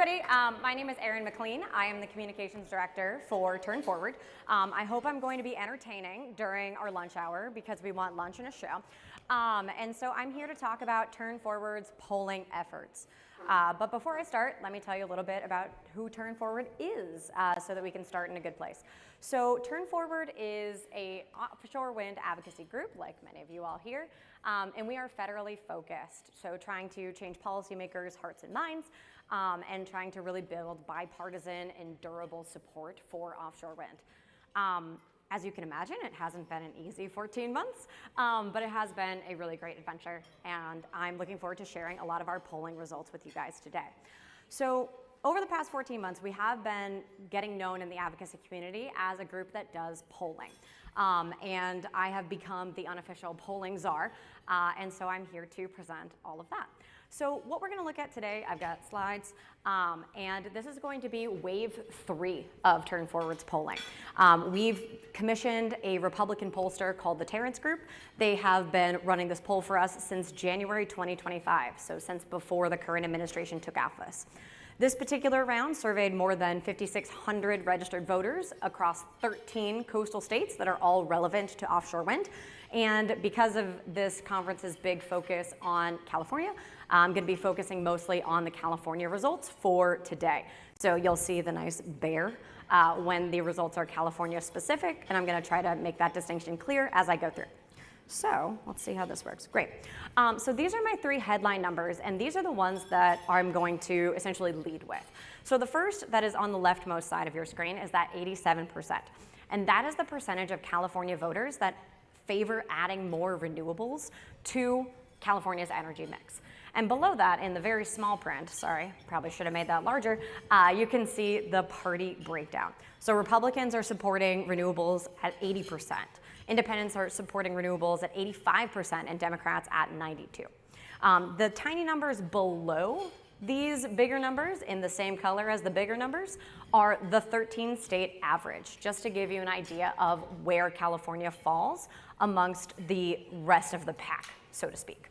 everybody. My name is Erin McLean. I am the Communications Director for Turn Forward. I hope I'm going to be entertaining during our lunch hour because we want lunch and a show. And so I'm here to talk about Turn Forward's polling efforts. But before I start, let me tell you a little bit about who Turn Forward is so that we can start in a good place. So Turn Forward is a offshore wind advocacy group, like many of you all here, and we are federally focused, so trying to change policymakers' hearts and minds, and trying to really build bipartisan and durable support for offshore wind. As you can imagine, it hasn't been an easy 14 months, but it has been a really great adventure, and I'm looking forward to sharing a lot of our polling results with you guys today. So over the past 14 months, we have been getting known in the advocacy community as a group that does polling. And I have become the unofficial polling czar, and so I'm here to present all of that. So what we're going to look at today, I've got slides, and this is going to be wave 3 of Turn Forward's polling. We've commissioned a Republican pollster called the Terrence Group. They have been running this poll for us since January 2025, so since before the current administration took office. This particular round surveyed more than 5,600 registered voters across 13 coastal states that are all relevant to offshore wind. And because of this conference's big focus on California, I'm going to be focusing mostly on the California results for today. So you'll see the nice bear when the results are California specific, and I'm going to try to make that distinction clear as I go through. So let's see how this works. Great. So these are my 3 headline numbers, and these are the ones that I'm going to essentially lead with. So the first that is on the leftmost side of your screen is that 87%. And that is the percentage of California voters that favor adding more renewables to California's energy mix. And below that, in the very small print, sorry, probably should have made that larger, you can see the party breakdown. So Republicans are supporting renewables at 80%. Independents are supporting renewables at 85% and Democrats at 92%. The tiny numbers below these bigger numbers, in the same color as the bigger numbers, are the 13-state average, just to give you an idea of where California falls amongst the rest of the pack, so to speak.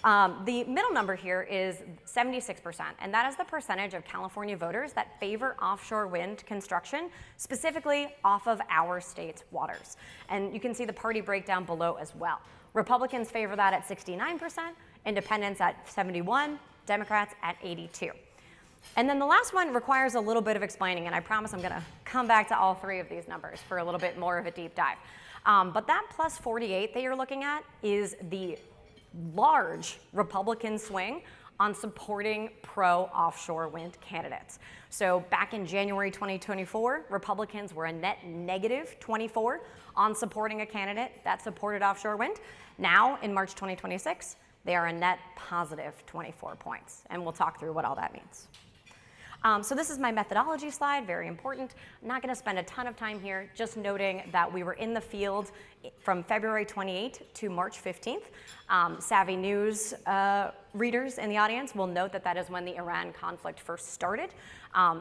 The middle number here is 76%, and that is the percentage of California voters that favor offshore wind construction, specifically off of our state's waters. And you can see the party breakdown below as well. Republicans favor that at 69%, independents at 71%, Democrats at 82%. And then the last one requires a little bit of explaining, and I promise I'm going to come back to all 3 of these numbers for a little bit more of a deep dive. But that plus 48 that you're looking at is the large Republican swing on supporting pro-offshore wind candidates. So back in January 2024, Republicans were a net negative 24 on supporting a candidate that supported offshore wind. Now, in March 2026, they are a net positive 24 points, and we'll talk through what all that means. So this is my methodology slide, very important. I'm not going to spend a ton of time here, just noting that we were in the field from February 28th to March 15th. Savvy News readers in the audience will note that that is when the Iran conflict first started.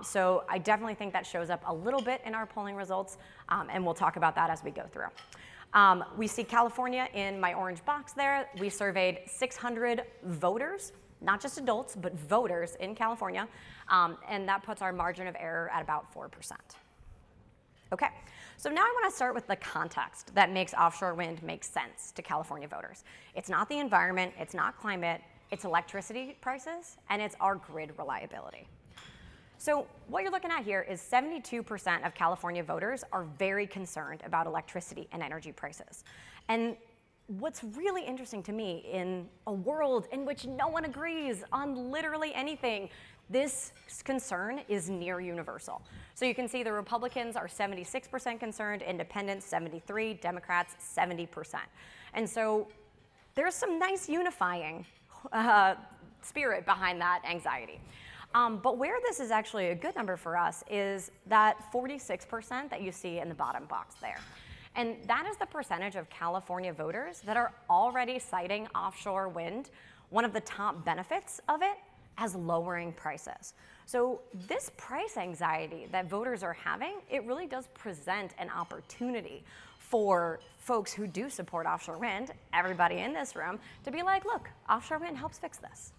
So I definitely think that shows up a little bit in our polling results, and we'll talk about that as we go through. We see California in my orange box there. We surveyed 600 voters, not just adults, but voters in California, and that puts our margin of error at about 4%. Okay, so now I want to start with the context that makes offshore wind make sense to California voters. It's not the environment, it's not climate, it's electricity prices, and it's our grid reliability. So what you're looking at here is 72% of California voters are very concerned about electricity and energy prices. And what's really interesting to me in a world in which no one agrees on literally anything, this concern is near universal. So you can see the Republicans are 76% concerned, independents 73%, Democrats 70%. And so there's some nice unifying spirit behind that anxiety. But where this is actually a good number for us is that 46% that you see in the bottom box there. And that is the percentage of California voters that are already citing offshore wind, one of the top benefits of it, as lowering prices. So this price anxiety that voters are having, it really does present an opportunity for folks who do support offshore wind, everybody in this room, to be like, look, offshore wind helps fix this.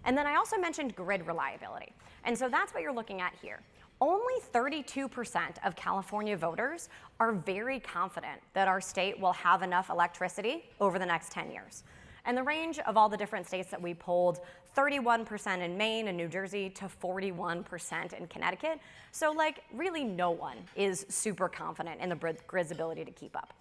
And then I also mentioned grid reliability. And so that's what you're looking at here. Only 32% of California voters are very confident that our state will have enough electricity over the next 10 years. And the range of all the different states that we polled, 31% in Maine and New Jersey to 41% in Connecticut. So like really no one is super confident in the grid's ability to keep up.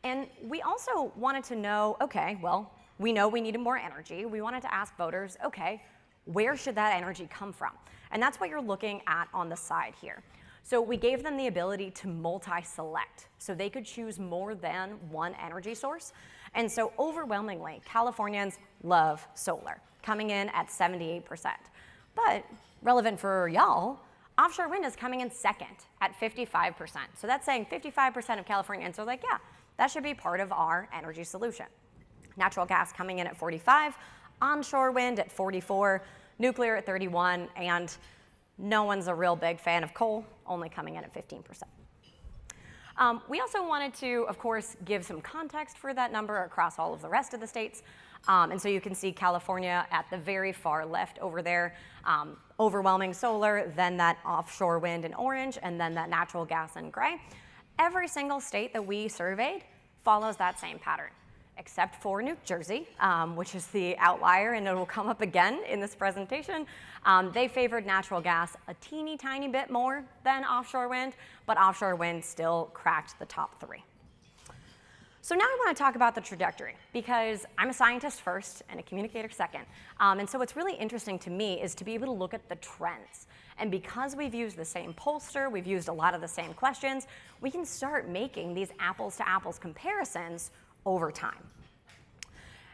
And we also wanted to know, okay, well, we know we needed more energy. We wanted to ask voters, okay, where should that energy come from? And that's what you're looking at on the side here. So we gave them the ability to multi-select, so they could choose more than one energy source. And so overwhelmingly, Californians love solar, coming in at 78%. But relevant for y'all, offshore wind is coming in second at 55%. So that's saying 55% of Californians are like, yeah, that should be part of our energy solution. Natural gas coming in at 45, onshore wind at 44, nuclear at 31, and no one's a real big fan of coal, only coming in at 15%. We also wanted to, of course, give some context for that number across all of the rest of the states. And so you can see California at the very far left over there, overwhelming solar, then that offshore wind in orange, and then that natural gas in gray. Every single state that we surveyed follows that same pattern, except for New Jersey, which is the outlier, and it will come up again in this presentation. They favored natural gas a teeny tiny bit more than offshore wind, but offshore wind still cracked the top 3. So now I want to talk about the trajectory, because I'm a scientist first and a communicator second. And so what's really interesting to me is to be able to look at the trends. And because we've used the same pollster, we've used a lot of the same questions, we can start making these apples to apples comparisons over time.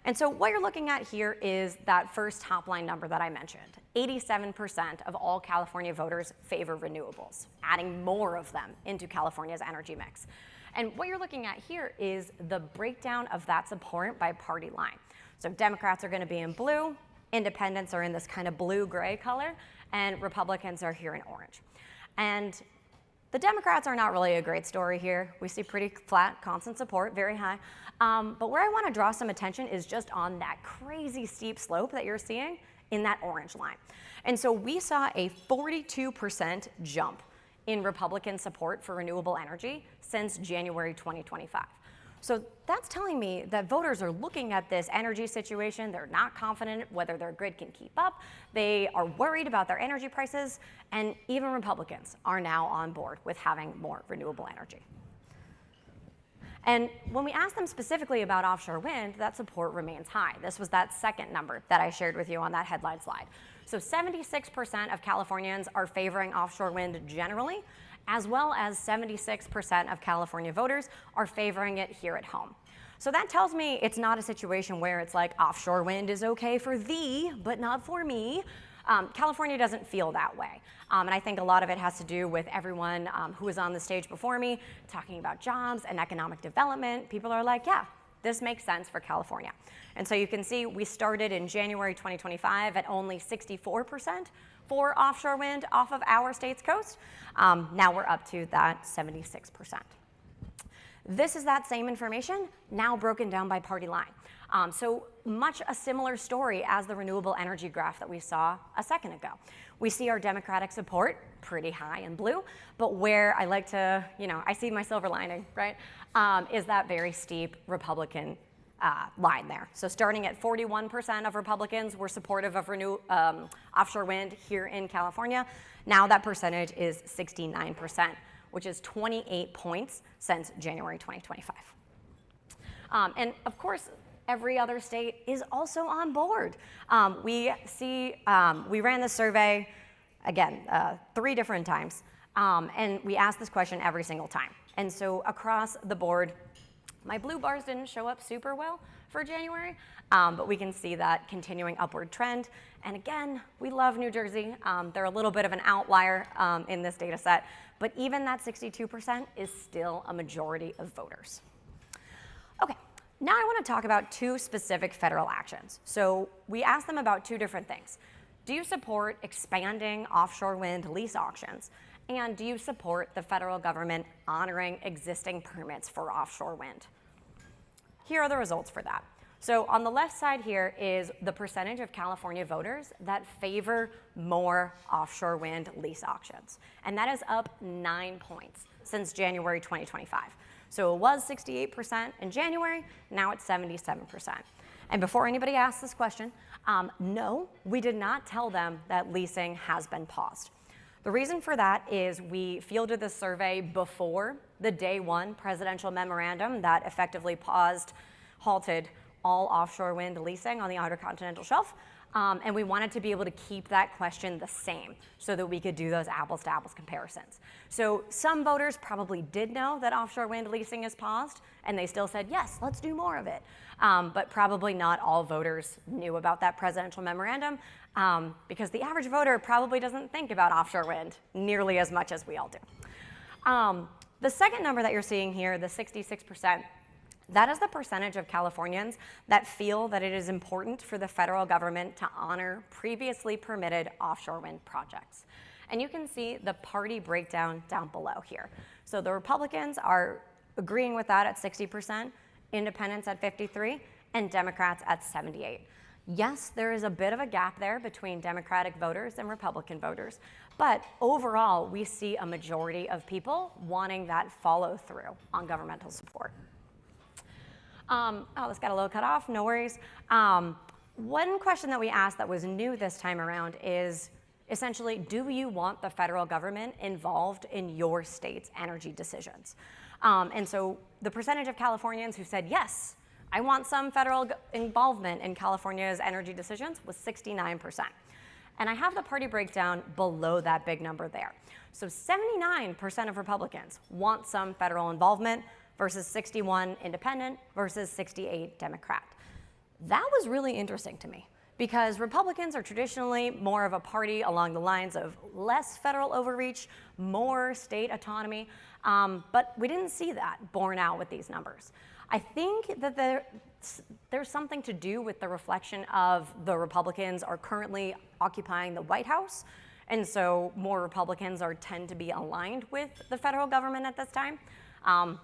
And so what you're looking at here is that first top line number that I mentioned. 87% of all California voters favor renewables, adding more of them into California's energy mix. And what you're looking at here is the breakdown of that support by party line. So Democrats are going to be in blue, independents are in this kind of blue-gray color, and Republicans are here in orange. And the Democrats are not really a great story here. We see pretty flat, constant support, very high. But where I want to draw some attention is just on that crazy steep slope that you're seeing in that orange line. And so we saw a 42% jump in Republican support for renewable energy since January 2025. So that's telling me that voters are looking at this energy situation. They're not confident whether their grid can keep up. They are worried about their energy prices, and even Republicans are now on board with having more renewable energy. And when we ask them specifically about offshore wind, that support remains high. This was that second number that I shared with you on that headline slide. So 76% of Californians are favoring offshore wind generally, as well as 76% of California voters are favoring it here at home. So that tells me it's not a situation where it's like offshore wind is okay for thee, but not for me. California doesn't feel that way. And I think a lot of it has to do with everyone who was on the stage before me talking about jobs and economic development. People are like, yeah, this makes sense for California. And so you can see we started in January 2025 at only 64% for offshore wind off of our state's coast. Now we're up to that 76%. This is that same information now broken down by party line. So much a similar story as the renewable energy graph that we saw a second ago. We see our Democratic support pretty high in blue, but where I like to, I see my silver lining, right, is that very steep Republican line there. So starting at 41% of Republicans were supportive of offshore wind here in California. Now that percentage is 69%, which is 28 points since January 2025. And of course, every other state is also on board. We ran this survey, again, 3 different times, and we asked this question every single time. And so across the board, my blue bars didn't show up super well for January, but we can see that continuing upward trend. And again, we love New Jersey. They're a little bit of an outlier in this data set, but even that 62% is still a majority of voters. Okay, now I want to talk about 2 specific federal actions. So we asked them about 2 different things. Do you support expanding offshore wind lease auctions? And do you support the federal government honoring existing permits for offshore wind? Here are the results for that. So on the left side here is the percentage of California voters that favor more offshore wind lease auctions. And that is up 9 points since January 2025. So it was 68% in January, now it's 77%. And before anybody asks this question, no, we did not tell them that leasing has been paused. The reason for that is we fielded this survey before the day one presidential memorandum that effectively halted all offshore wind leasing on the Outer Continental Shelf. And we wanted to be able to keep that question the same so that we could do those apples to apples comparisons. So some voters probably did know that offshore wind leasing is paused, and they still said, yes, let's do more of it. But probably not all voters knew about that presidential memorandum because the average voter probably doesn't think about offshore wind nearly as much as we all do. The second number that you're seeing here, the 66%, that is the percentage of Californians that feel that it is important for the federal government to honor previously permitted offshore wind projects. And you can see the party breakdown down below here. So the Republicans are agreeing with that at 60%, Independents at 53%, and Democrats at 78%. Yes, there is a bit of a gap there between Democratic voters and Republican voters, but overall, we see a majority of people wanting that follow through on governmental support. This got a little cut off, no worries. One question that we asked that was new this time around is essentially, do you want the federal government involved in your state's energy decisions? And so the percentage of Californians who said, yes, I want some federal involvement in California's energy decisions was 69%. And I have the party breakdown below that big number there. So 79% of Republicans want some federal involvement versus 61 Independent versus 68 Democrat. That was really interesting to me because Republicans are traditionally more of a party along the lines of less federal overreach, more state autonomy, but we didn't see that borne out with these numbers. I think that there's something to do with the reflection of the Republicans are currently occupying the White House, and so more Republicans tend to be aligned with the federal government at this time.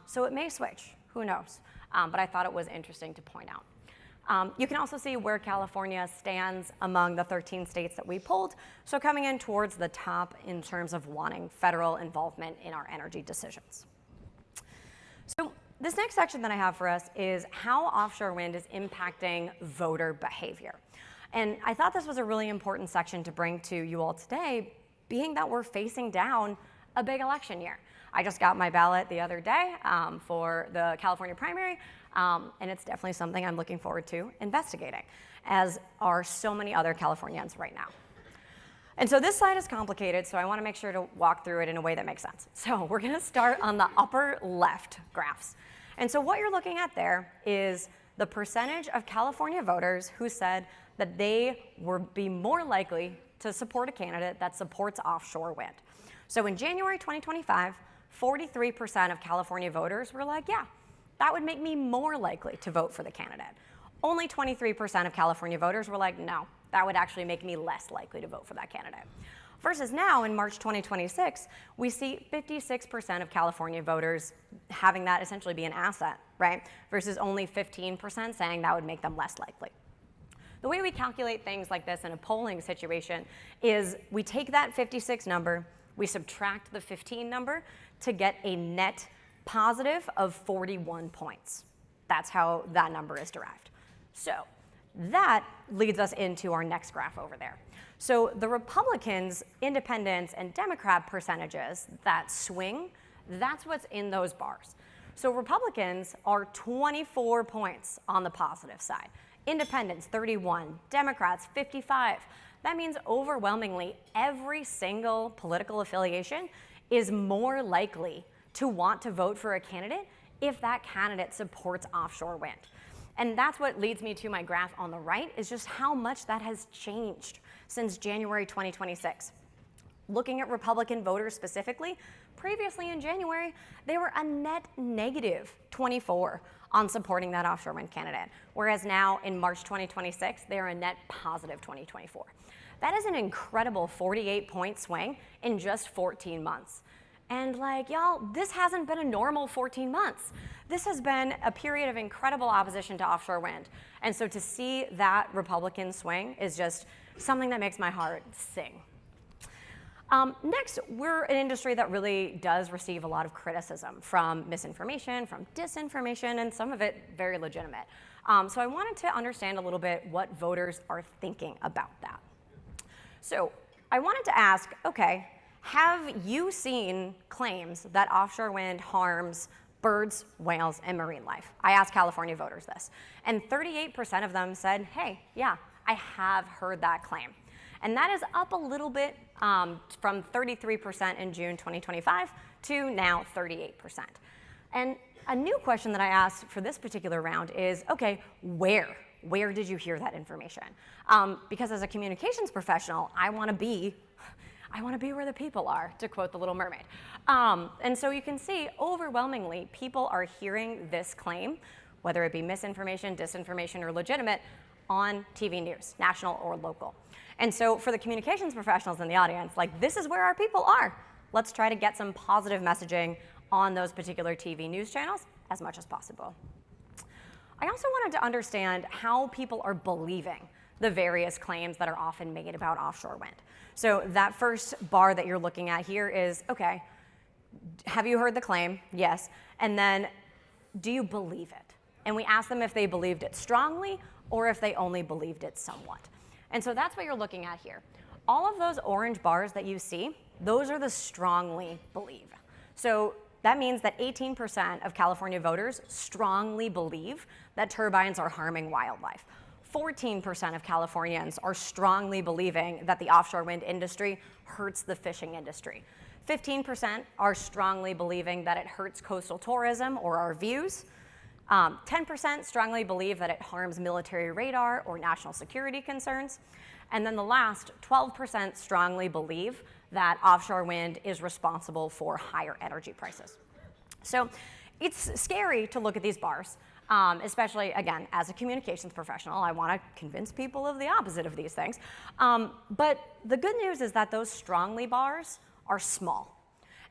So it may switch, who knows? But I thought it was interesting to point out. You can also see where California stands among the 13 states that we polled. So coming in towards the top in terms of wanting federal involvement in our energy decisions. So this next section that I have for us is how offshore wind is impacting voter behavior. And I thought this was a really important section to bring to you all today, being that we're facing down a big election year. I just got my ballot the other day for the California primary, and it's definitely something I'm looking forward to investigating, as are so many other Californians right now. And so this slide is complicated, so I want to make sure to walk through it in a way that makes sense. So we're going to start on the upper left graphs. And so what you're looking at there is the percentage of California voters who said that they would be more likely to support a candidate that supports offshore wind. So in January 2025, 43% of California voters were like, yeah, that would make me more likely to vote for the candidate. Only 23% of California voters were like, no, that would actually make me less likely to vote for that candidate. Versus now, in March 2026, we see 56% of California voters having that essentially be an asset, right? Versus only 15% saying that would make them less likely. The way we calculate things like this in a polling situation is we take that 56 number, we subtract the 15 number to get a net positive of 41 points. That's how that number is derived. So that leads us into our next graph over there. So the Republicans, Independents, and Democrat percentages that swing, that's what's in those bars. So Republicans are 24 points on the positive side. Independents, 31. Democrats, 55. That means overwhelmingly every single political affiliation is more likely to want to vote for a candidate if that candidate supports offshore wind. And that's what leads me to my graph on the right, is just how much that has changed since January 2026. Looking at Republican voters specifically, previously in January, they were a net negative 24 on supporting that offshore wind candidate, whereas now in March 2026, they're a net positive 24. That is an incredible 48-point swing in just 14 months. And like, y'all, this hasn't been a normal 14 months. This has been a period of incredible opposition to offshore wind. And so to see that Republican swing is just something that makes my heart sing. Next, we're an industry that really does receive a lot of criticism from misinformation, from disinformation, and some of it very legitimate. So I wanted to understand a little bit what voters are thinking about that. So I wanted to ask, okay, have you seen claims that offshore wind harms birds, whales, and marine life? I asked California voters this, and 38% of them said, hey, yeah, I have heard that claim. And that is up a little bit from 33% in June 2025 to now 38%. And a new question that I asked for this particular round is, okay, where? Where did you hear that information? Because as a communications professional, I want to be where the people are, to quote The Little Mermaid. And so you can see, overwhelmingly, people are hearing this claim, whether it be misinformation, disinformation, or legitimate, on TV news, national or local. And so for the communications professionals in the audience, like, this is where our people are. Let's try to get some positive messaging on those particular TV news channels as much as possible. I also wanted to understand how people are believing the various claims that are often made about offshore wind. So that first bar that you're looking at here is, okay, have you heard the claim? Yes. And then, do you believe it? And we asked them if they believed it strongly or if they only believed it somewhat. And so that's what you're looking at here. All of those orange bars that you see, those are the strongly believe. So that means that 18% of California voters strongly believe that turbines are harming wildlife. 14% of Californians are strongly believing that the offshore wind industry hurts the fishing industry. 15% are strongly believing that it hurts coastal tourism or our views. 10% strongly believe that it harms military radar or national security concerns. And then the last 12% strongly believe that offshore wind is responsible for higher energy prices. So it's scary to look at these bars, especially, again, as a communications professional. I want to convince people of the opposite of these things. But the good news is that those strongly bars are small.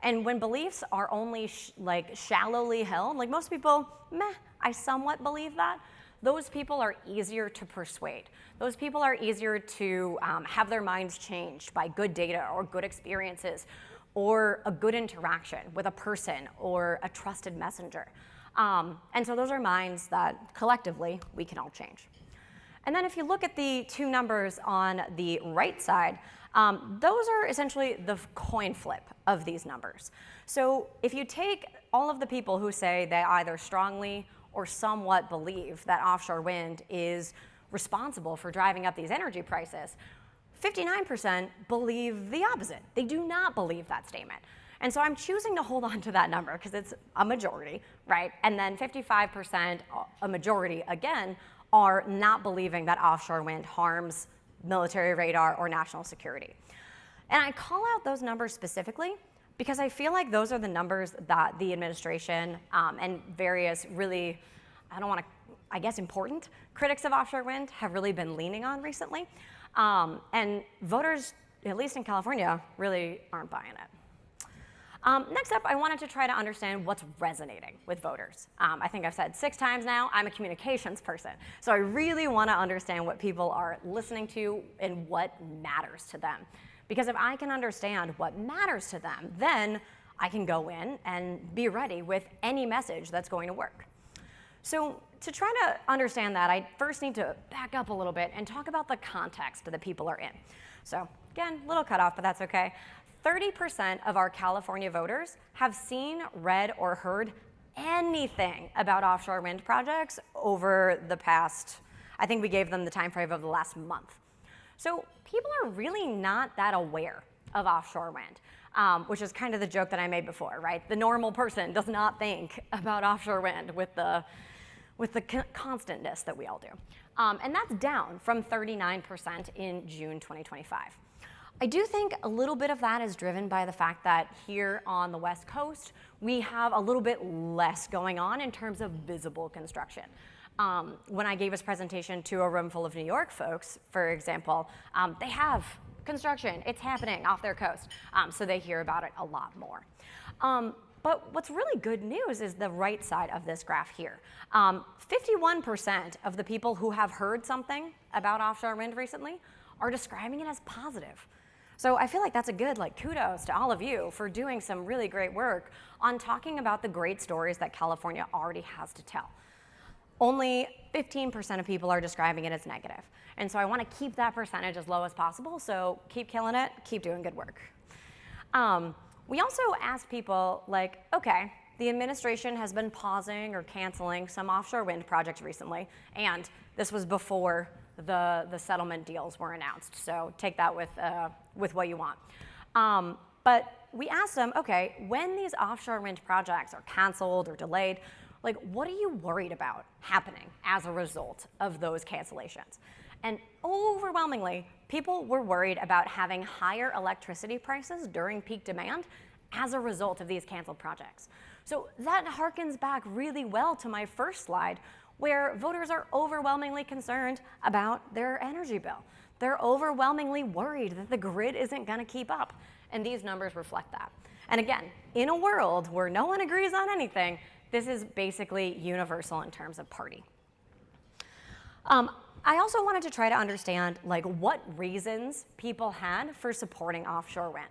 And when beliefs are only shallowly held, like most people, meh, I somewhat believe that, those people are easier to persuade. Those people are easier to have their minds changed by good data or good experiences or a good interaction with a person or a trusted messenger. And so those are minds that collectively we can all change. And then if you look at the two numbers on the right side, those are essentially the coin flip of these numbers. So if you take all of the people who say they either strongly or somewhat believe that offshore wind is responsible for driving up these energy prices, 59% believe the opposite. They do not believe that statement. And so I'm choosing to hold on to that number because it's a majority, right? And then 55%, a majority again, are not believing that offshore wind harms military radar or national security. And I call out those numbers specifically because I feel like those are the numbers that the administration and various really, I guess important critics of offshore wind have really been leaning on recently. And voters, at least in California, really aren't buying it. Next up, I wanted to try to understand what's resonating with voters. I think I've said 6 times now, I'm a communications person. So I really want to understand what people are listening to and what matters to them. Because if I can understand what matters to them, then I can go in and be ready with any message that's going to work. So to try to understand that, I first need to back up a little bit and talk about the context that people are in. So again, little cutoff, but that's okay. 30% of our California voters have seen, read, or heard anything about offshore wind projects over the past, I think we gave them the time frame of the last month. So people are really not that aware of offshore wind, which is kind of the joke that I made before, right? The normal person does not think about offshore wind with the constantness that we all do. And that's down from 39% in June 2025. I do think a little bit of that is driven by the fact that here on the West Coast, we have a little bit less going on in terms of visible construction. When I gave this presentation to a room full of New York folks, for example, they have construction, it's happening off their coast. So they hear about it a lot more. But what's really good news is the right side of this graph here. 51% of the people who have heard something about offshore wind recently are describing it as positive. So I feel like that's a good kudos to all of you for doing some really great work on talking about the great stories that California already has to tell. Only 15% of people are describing it as negative. And so I want to keep that percentage as low as possible, so keep killing it, keep doing good work. We also asked people okay, the administration has been pausing or canceling some offshore wind projects recently, and this was before the settlement deals were announced, so take that with what you want. But we asked them, okay, when these offshore wind projects are canceled or delayed, what are you worried about happening as a result of those cancellations? And overwhelmingly, people were worried about having higher electricity prices during peak demand as a result of these canceled projects. So that harkens back really well to my first slide, where voters are overwhelmingly concerned about their energy bill. They're overwhelmingly worried that the grid isn't going to keep up, and these numbers reflect that. And again, in a world where no one agrees on anything, this is basically universal in terms of party. I also wanted to try to understand what reasons people had for supporting offshore wind.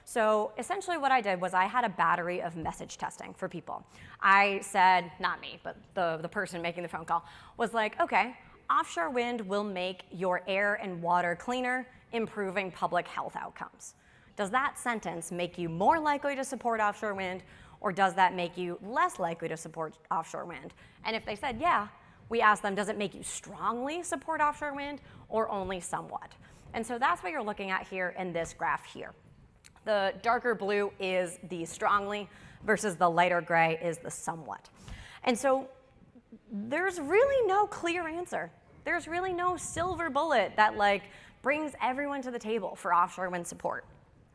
So essentially what I did was I had a battery of message testing for people. I said, not me, but the person making the phone call was okay, offshore wind will make your air and water cleaner, improving public health outcomes. Does that sentence make you more likely to support offshore wind, or does that make you less likely to support offshore wind? And if they said yeah, we asked them, does it make you strongly support offshore wind or only somewhat? And so that's what you're looking at here in this graph here. The darker blue is the strongly versus the lighter gray is the somewhat. And so there's really no clear answer. There's really no silver bullet that brings everyone to the table for offshore wind support,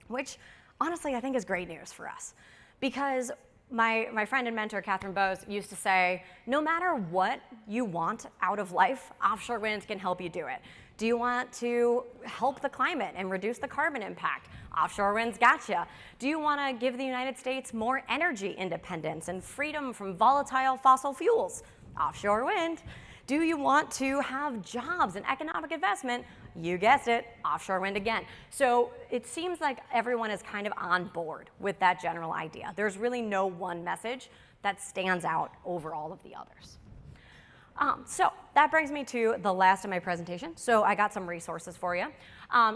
which honestly I think is great news for us. Because my friend and mentor, Catherine Bowes, used to say, no matter what you want out of life, offshore wind can help you do it. Do you want to help the climate and reduce the carbon impact? Offshore wind's gotcha. Do you want to give the United States more energy independence and freedom from volatile fossil fuels? Offshore wind. Do you want to have jobs and economic investment? You guessed it, offshore wind again. So it seems like everyone is kind of on board with that general idea. There's really no one message that stands out over all of the others. So that brings me to the last of my presentation. So I got some resources for you.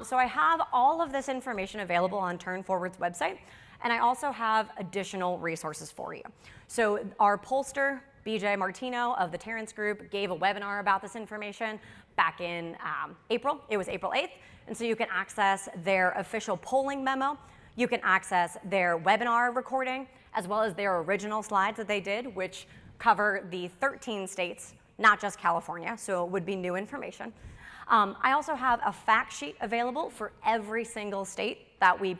So I have all of this information available on Turn Forward's website, and I also have additional resources for you. So our pollster, BJ Martino of the Terrence Group, gave a webinar about this information back in April. It was April 8th. And so you can access their official polling memo. You can access their webinar recording, as well as their original slides that they did, which cover the 13 states, not just California, so it would be new information. I also have a fact sheet available for every single state that we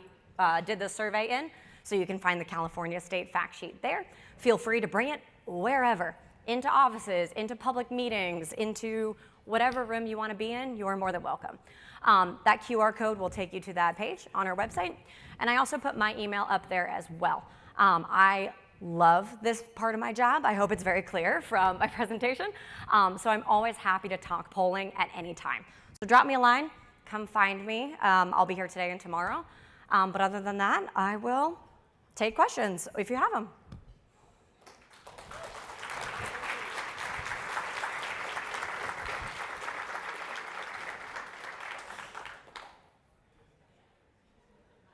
did the survey in, so you can find the California state fact sheet there. Feel free to bring it wherever, into offices, into public meetings, into whatever room you want to be in, you are more than welcome. That QR code will take you to that page on our website, and I also put my email up there as well. I love this part of my job. I hope it's very clear from my presentation. So I'm always happy to talk polling at any time. So drop me a line, come find me. I'll be here today and tomorrow. But other than that, I will take questions if you have them.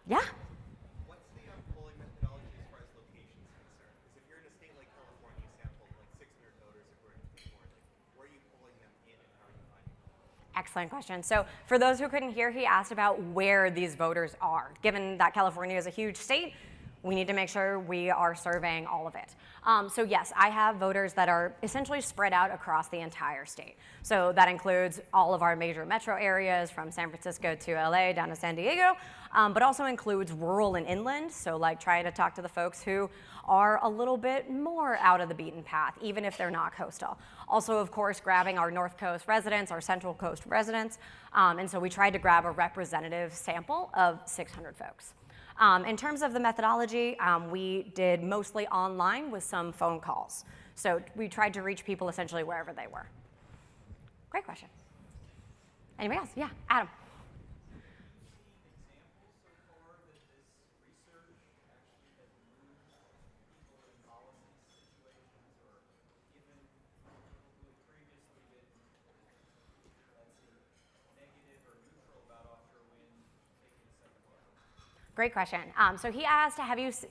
Yeah. What's the polling methodology as far as location is concerned? Because if you're in a state like California, you sampled 600 voters according to before, where are you polling them in and how are you finding them? Excellent question. So for those who couldn't hear, he asked about where these voters are. Given that California is a huge state, we need to make sure we are surveying all of it. So yes, I have voters that are essentially spread out across the entire state. So that includes all of our major metro areas from San Francisco to LA down to San Diego, but also includes rural and inland. So like trying to talk to the folks who are a little bit more out of the beaten path, even if they're not coastal. Also, of course, grabbing our North Coast residents, our Central Coast residents. And so we tried to grab a representative sample of 600 folks. In terms of the methodology, we did mostly online with some phone calls. So we tried to reach people essentially wherever they were. Great question. Anybody else? Yeah, Adam. Great question. So he asked,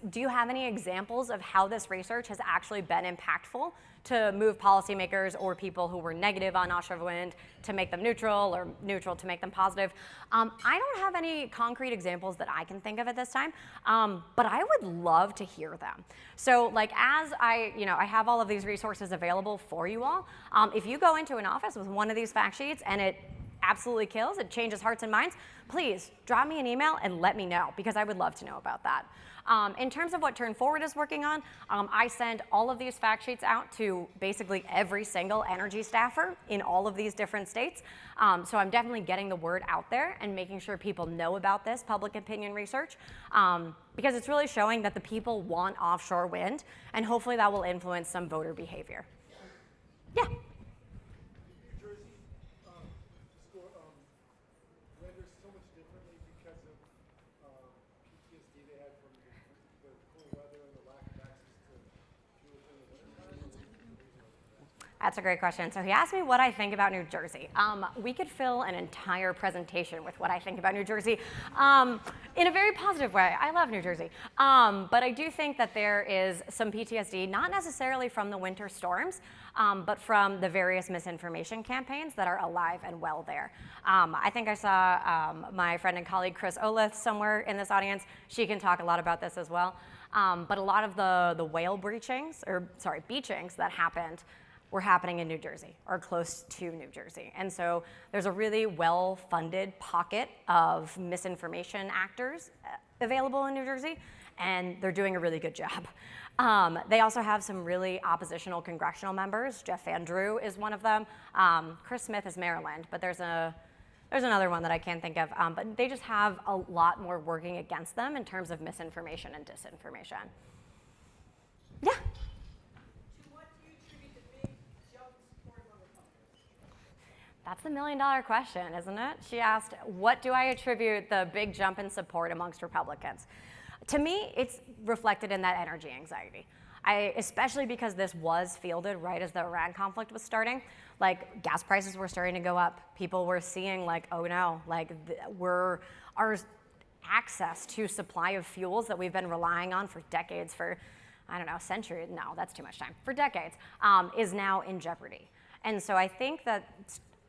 do you have any examples of how this research has actually been impactful to move policymakers or people who were negative on offshore wind to make them neutral or neutral to make them positive? I don't have any concrete examples that I can think of at this time, but I would love to hear them. So like as I have all of these resources available for you all, if you go into an office with one of these fact sheets and it absolutely kills, it changes hearts and minds, please drop me an email and let me know, because I would love to know about that. In terms of what Turn Forward is working on, I send all of these fact sheets out to basically every single energy staffer in all of these different states. So I'm definitely getting the word out there and making sure people know about this public opinion research, because it's really showing that the people want offshore wind, and hopefully that will influence some voter behavior. Yeah. That's a great question. So he asked me what I think about New Jersey. We could fill an entire presentation with what I think about New Jersey in a very positive way. I love New Jersey. But I do think that there is some PTSD, not necessarily from the winter storms, but from the various misinformation campaigns that are alive and well there. I think I saw my friend and colleague Chris Olith somewhere in this audience. She can talk a lot about this as well. But a lot of the whale beachings that happened were happening in New Jersey or close to New Jersey. And so there's a really well-funded pocket of misinformation actors available in New Jersey, and they're doing a really good job. They also have some really oppositional congressional members. Jeff Van Drew is one of them. Chris Smith is Maryland, but there's another one that I can't think of. But they just have a lot more working against them in terms of misinformation and disinformation. Yeah. That's the million-dollar question, isn't it? She asked, what do I attribute the big jump in support amongst Republicans? To me, it's reflected in that energy anxiety. Especially because this was fielded right as the Iran conflict was starting. Like, gas prices were starting to go up. People were seeing like, oh no, like our access to supply of fuels that we've been relying on for decades, for, I don't know, centuries, no, that's too much time, for decades, is now in jeopardy. And so I think that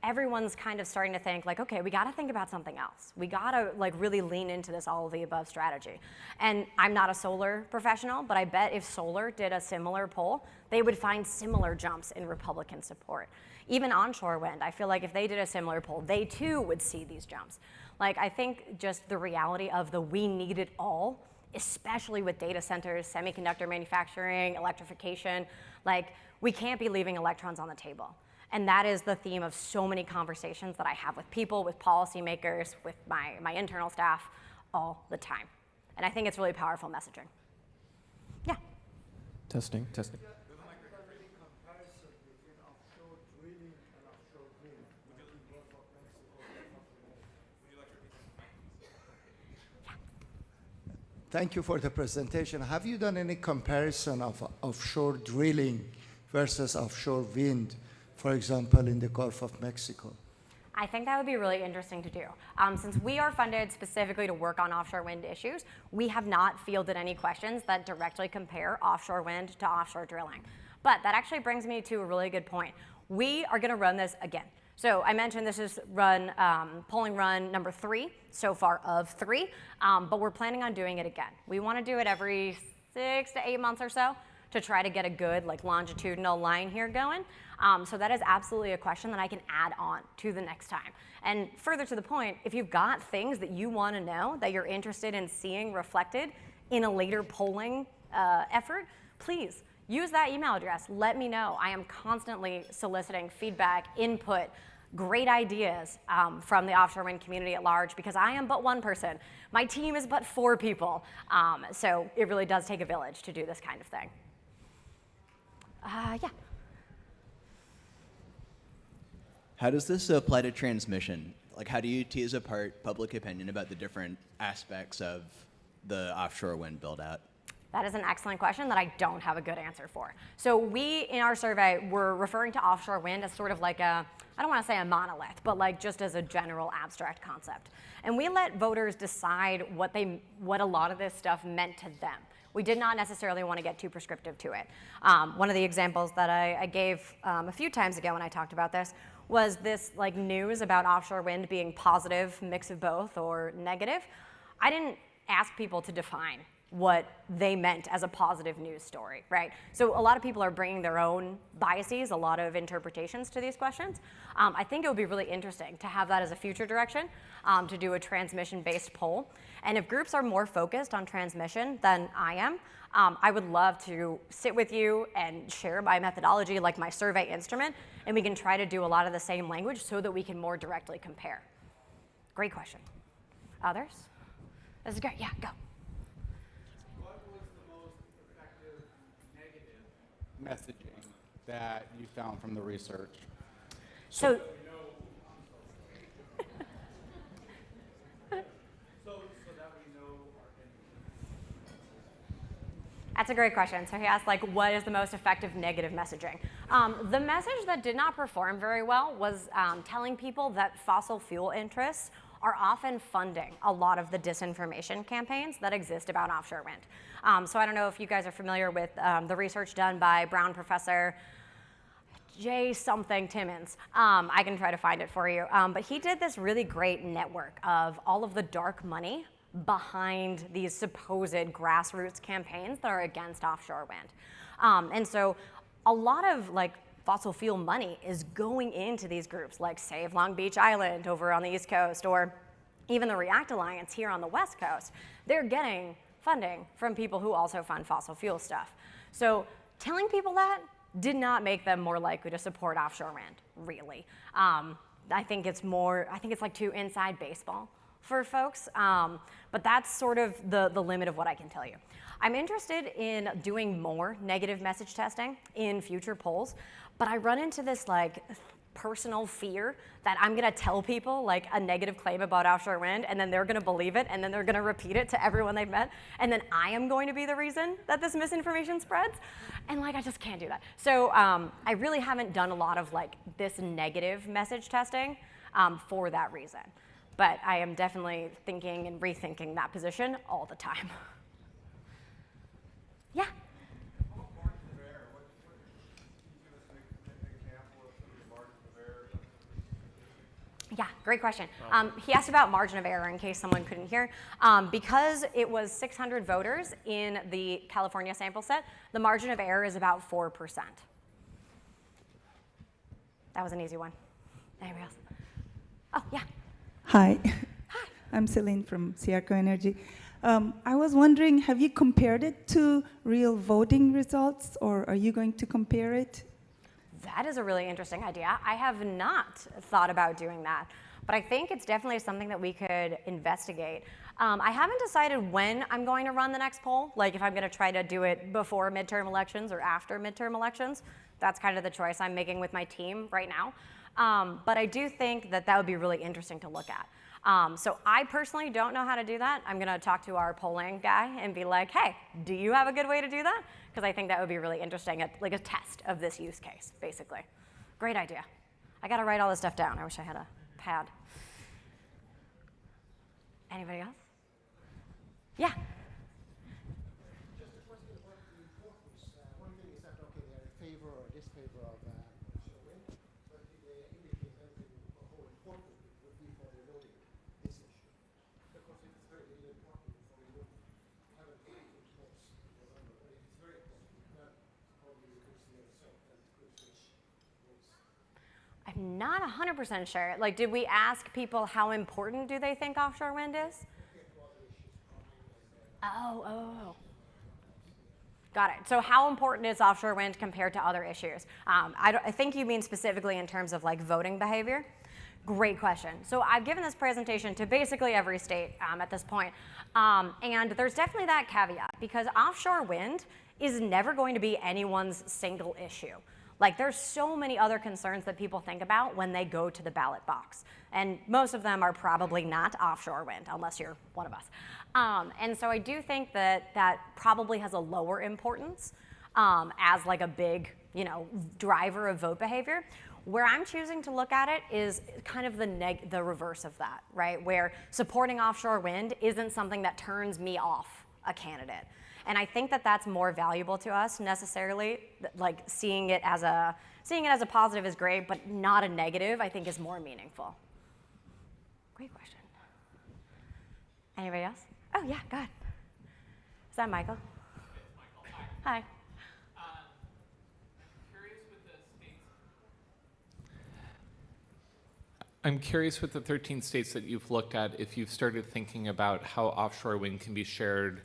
everyone's kind of starting to think like, okay, we got to think about something else. We got to like really lean into this all of the above strategy. And I'm not a solar professional, but I bet if solar did a similar poll, they would find similar jumps in Republican support. Even onshore wind, I feel like if they did a similar poll, they too would see these jumps. Like, I think just the reality of the we need it all, especially with data centers, semiconductor manufacturing, electrification, like we can't be leaving electrons on the table. And that is the theme of so many conversations that I have with people, with policymakers, with my internal staff all the time. And I think it's really powerful messaging. Yeah. Testing. Thank you for the presentation. Have you done any comparison of offshore drilling versus offshore wind, for example, in the Gulf of Mexico? I think that would be really interesting to do. Since we are funded specifically to work on offshore wind issues, we have not fielded any questions that directly compare offshore wind to offshore drilling. But that actually brings me to a really good point. We are going to run this again. So I mentioned this is polling run number 3 so far of 3, but we're planning on doing it again. We want to do it every 6 to 8 months or so to try to get a good longitudinal line here going. So that is absolutely a question that I can add on to the next time. And further to the point, if you've got things that you want to know that you're interested in seeing reflected in a later polling effort, please use that email address. Let me know. I am constantly soliciting feedback, input, great ideas from the offshore wind community at large, because I am but one person. My team is but 4 people. So it really does take a village to do this kind of thing. Yeah. How does this apply to transmission? Like, how do you tease apart public opinion about the different aspects of the offshore wind build-out? That is an excellent question that I don't have a good answer for. So we, in our survey, were referring to offshore wind as sort of like a, I don't want to say a monolith, but like just as a general abstract concept. And we let voters decide what a lot of this stuff meant to them. We did not necessarily want to get too prescriptive to it. One of the examples that I gave a few times ago when I talked about this was this news about offshore wind being positive, mix of both, or negative. I didn't ask people to define what they meant as a positive news story, right? So a lot of people are bringing their own biases, a lot of interpretations to these questions. I think it would be really interesting to have that as a future direction, to do a transmission-based poll. And if groups are more focused on transmission than I am, I would love to sit with you and share my methodology, like my survey instrument, and we can try to do a lot of the same language so that we can more directly compare. Great question. Others? This is great. Yeah, go. What was the most effective negative messaging that you found from the research? So that's a great question. So he asked, what is the most effective negative messaging? The message that did not perform very well was telling people that fossil fuel interests are often funding a lot of the disinformation campaigns that exist about offshore wind. So I don't know if you guys are familiar with the research done by Brown professor J. something Timmons. I can try to find it for you. But he did this really great network of all of the dark money behind these supposed grassroots campaigns that are against offshore wind. And so a lot of fossil fuel money is going into these groups like Save Long Beach Island over on the East Coast, or even the React Alliance here on the West Coast. They're getting funding from people who also fund fossil fuel stuff. So telling people that did not make them more likely to support offshore wind, really. I think it's like too inside baseball for folks, but that's sort of the limit of what I can tell you. I'm interested in doing more negative message testing in future polls, but I run into this personal fear that I'm gonna tell people a negative claim about offshore wind, and then they're gonna believe it, and then they're gonna repeat it to everyone they've met, and then I am going to be the reason that this misinformation spreads, and I just can't do that. So I really haven't done a lot of this negative message testing for that reason. But I am definitely thinking and rethinking that position all the time. Yeah? Yeah, great question. He asked about margin of error in case someone couldn't hear. Because it was 600 voters in the California sample set, the margin of error is about 4%. That was an easy one. Anybody else? Oh, yeah. Hi. Hi. I'm Celine from Sierco Energy. I was wondering, have you compared it to real voting results, or are you going to compare it? That is a really interesting idea. I have not thought about doing that, but I think it's definitely something that we could investigate. I haven't decided when I'm going to run the next poll, if I'm going to try to do it before midterm elections or after midterm elections. That's kind of the choice I'm making with my team right now. But I do think that would be really interesting to look at. So I personally don't know how to do that. I'm going to talk to our polling guy and be like, hey, do you have a good way to do that? Because I think that would be really interesting, a test of this use case, basically. Great idea. I got to write all this stuff down. I wish I had a pad. Anybody else? Yeah. Just a question about the importance. One thing is that, okay, they're in favor or disfavor of offshore wind, but did they indicate anything I'm not 100% sure. Like, did we ask people how important do they think offshore wind is? Oh. Got it. So how important is offshore wind compared to other issues? I think you mean specifically in terms of like voting behavior. Great question. So I've given this presentation to basically every state at this point. And there's definitely that caveat because offshore wind is never going to be anyone's single issue. Like there's so many other concerns that people think about when they go to the ballot box. And most of them are probably not offshore wind unless you're one of us. And so I do think that that probably has a lower importance as like a big, driver of vote behavior. Where I'm choosing to look at it is kind of the reverse of that, right? Where supporting offshore wind isn't something that turns me off a candidate. And I think that that's more valuable to us necessarily, like seeing it as a positive is great, but not a negative, I think is more meaningful. Great question. Anybody else? Oh yeah, go ahead. Is that Michael? It's Michael. Hi. I'm curious with the 13 states that you've looked at, if you've started thinking about how offshore wind can be shared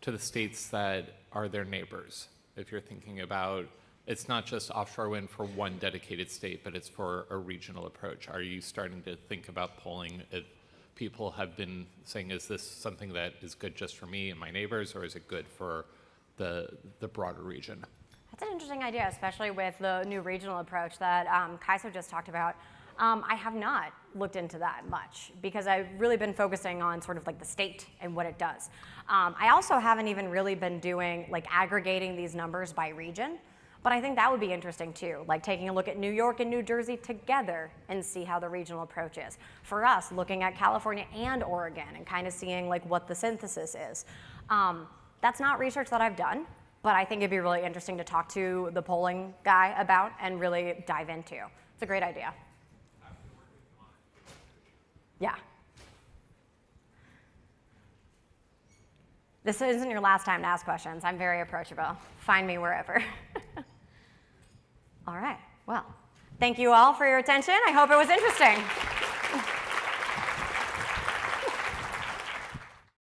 to the states that are their neighbors. If you're thinking about, it's not just offshore wind for one dedicated state, but it's for a regional approach. Are you starting to think about polling if people have been saying, is this something that is good just for me and my neighbors, or is it good for the broader region? That's an interesting idea, especially with the new regional approach that Kaiso just talked about. I have not looked into that much because I've really been focusing on sort of like the state and what it does. I also haven't even really been doing like aggregating these numbers by region, but I think that would be interesting too, like taking a look at New York and New Jersey together and see how the regional approach is. For us, looking at California and Oregon and kind of seeing like what the synthesis is. That's not research that I've done, but I think it'd be really interesting to talk to the polling guy about and really dive into. It's a great idea. Yeah. This isn't your last time to ask questions. I'm very approachable. Find me wherever. All right. Well, thank you all for your attention. I hope it was interesting.